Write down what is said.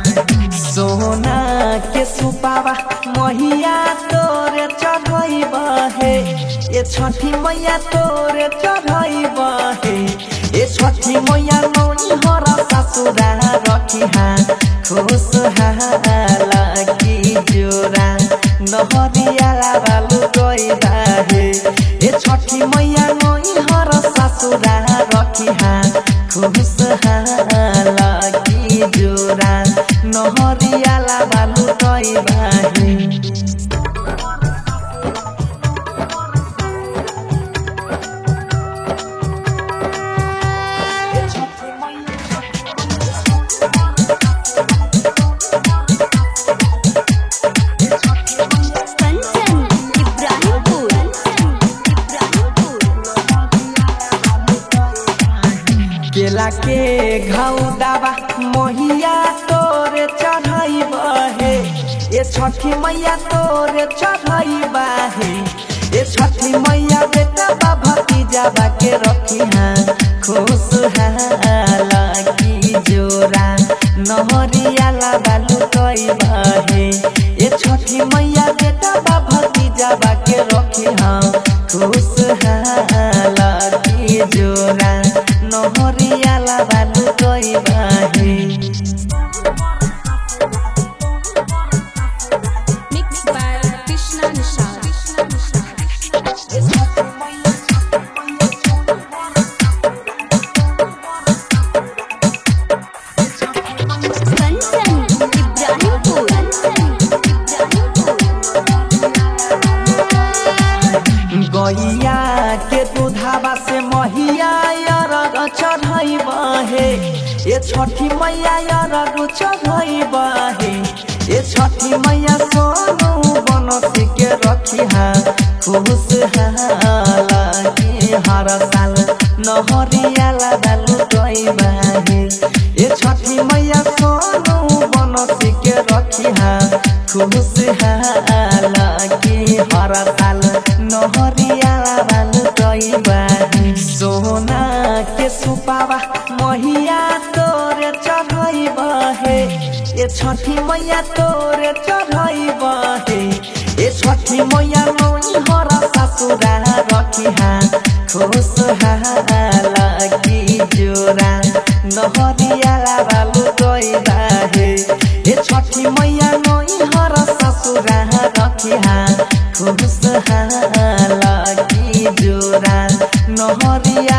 सोना के सुपावा महिया तोरे चढ़ई बहे ये छठी मैया तोरे चढ़ई बहे ये छठी मैया नौनी हरा ससुरा रखी हाँ खुश हाला की जोरा नहरिया बालू गई बाहे ये छठी मैया नौनी हरा ससुरा रखी हाँ खुश हाला की जोरा नहरिया बालू गई बाहे केला के घाव दावा मोहिया तोरे चढ़ई बहे ये छठी मैया तोरे चढ़ई बहे ये छठी मैया बेटा बाबा भतीजा के रखी हाँ खुश हाला की जोरा नहरिया बालू कई बहे ये छठी मैया बेटा बाबा भतीजा के रखी हाँ खुश हाला की जोरा नहरिया बालू गई बाहे Mixed by Krishna Nishad. गैया के दूधावा से महिया अरग चढ़ई बहे ये छठी मैया अरग चढ़ई बहे ये छठी मैया सोनू बनसी के रखी हाँ खुश हाला की हर साल नहरिया बालू गई बाहे ये छठी मैया सोनू बनसी के रखी हाँ खुश हाला की हर साल नहरिया बालू गई बाहे सोना के सुपावा महिया तोरे चढ़ई बहे ये छठी मैया तोरे चढ़ई बहे ये छठी मैया नौनी हरा ससुरा रखी हाँ खुश हाला की जोरा नहरिया बालू गई बाहे ये छठी मैया नौनी हरा ससुरा रखी हाँ खुश हाला की जोरा नहरिया